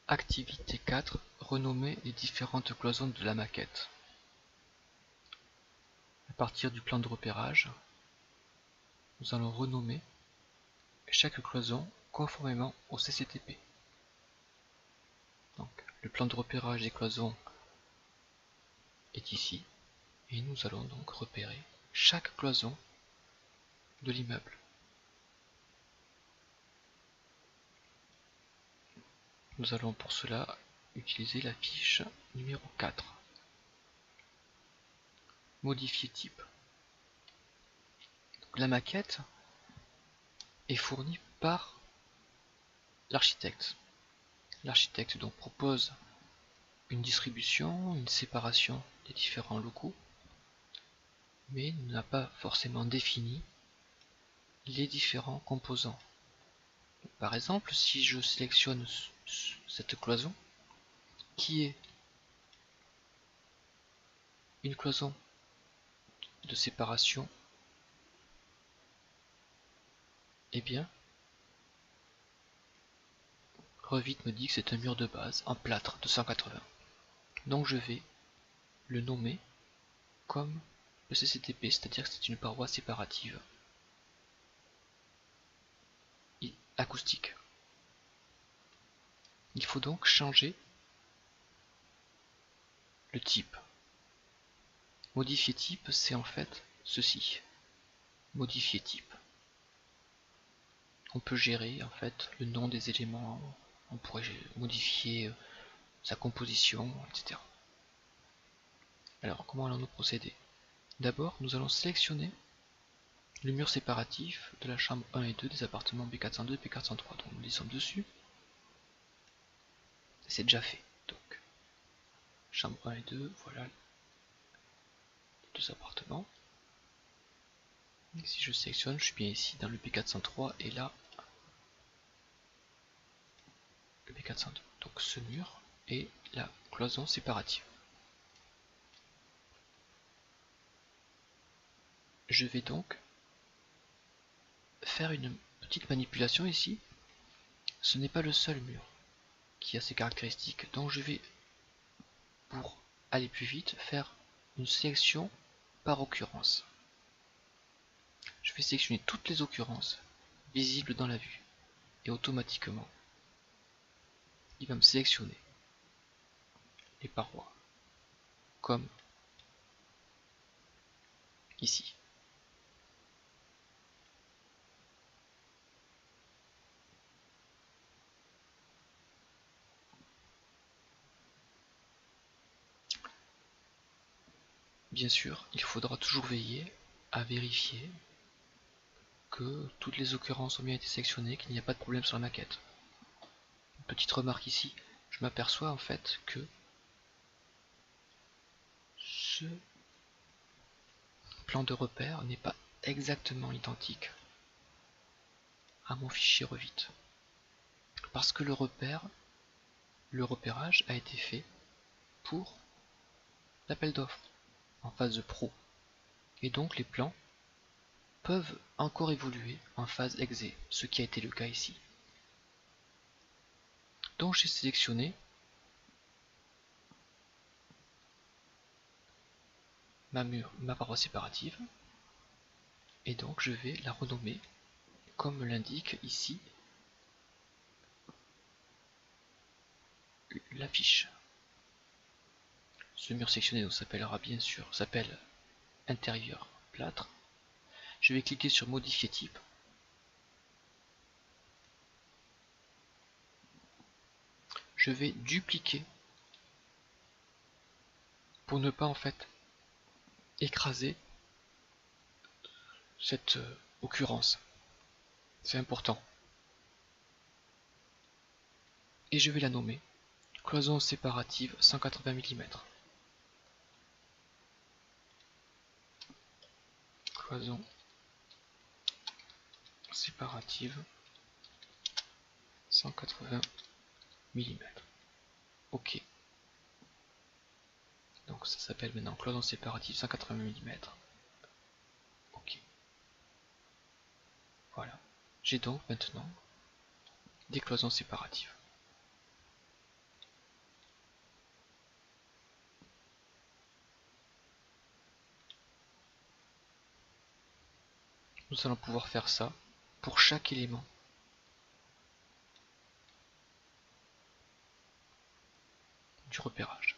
Activité 4. Renommer les différentes cloisons de la maquette. À partir du plan de repérage, nous allons renommer chaque cloison conformément au CCTP. Donc, le plan de repérage des cloisons est ici, et nous allons donc repérer chaque cloison de l'immeuble. Nous allons pour cela utiliser la fiche numéro 4. Modifier type. Donc, la maquette est fournie par l'architecte. L'architecte donc propose une distribution, une séparation des différents locaux, mais n'a pas forcément défini les différents composants. Par exemple, si je sélectionne cette cloison, qui est une cloison de séparation, eh bien, Revit me dit que c'est un mur de base en plâtre de 180. Donc je vais le nommer comme le CCTP, c'est-à-dire que c'est une paroi séparative acoustique. Il faut donc changer le type. Modifier type, c'est en fait ceci. Modifier type. On peut gérer en fait le nom des éléments, on pourrait modifier sa composition, etc. Alors comment allons-nous procéder? D'abord, nous allons sélectionner le mur séparatif de la chambre 1 et 2 des appartements B402 et B403. Donc nous descendons dessus. C'est déjà fait. Donc, chambre 1 et 2, voilà les deux appartements. Et si je sélectionne, je suis bien ici dans le B403 et là, le B402. Donc ce mur est la cloison séparative. Je vais donc faire une petite manipulation ici. Ce n'est pas le seul mur qui a ces caractéristiques, donc je vais, pour aller plus vite, faire une sélection par occurrence. Je vais sélectionner toutes les occurrences visibles dans la vue et automatiquement il va me sélectionner les parois comme ici. Bien sûr, il faudra toujours veiller à vérifier que toutes les occurrences ont bien été sélectionnées, qu'il n'y a pas de problème sur la maquette. Une petite remarque ici, je m'aperçois en fait que ce plan de repère n'est pas exactement identique à mon fichier Revit. Parce que le repérage a été fait pour l'appel d'offres en phase pro. Et donc les plans peuvent encore évoluer en phase exé, ce qui a été le cas ici. Donc j'ai sélectionné ma paroi séparative et donc je vais la renommer comme l'indique ici l'affiche. Ce mur sectionné s'appellera bien sûr, s'appelle intérieur plâtre. Je vais cliquer sur modifier type. Je vais dupliquer pour ne pas en fait écraser cette occurrence. C'est important. Et je vais la nommer cloison séparative 180 mm. Cloison séparative 180 mm. Ok. Donc ça s'appelle maintenant cloison séparative 180 mm. Ok. Voilà. J'ai donc maintenant des cloisons séparatives. nous allons pouvoir faire ça pour chaque élément. Du repérage.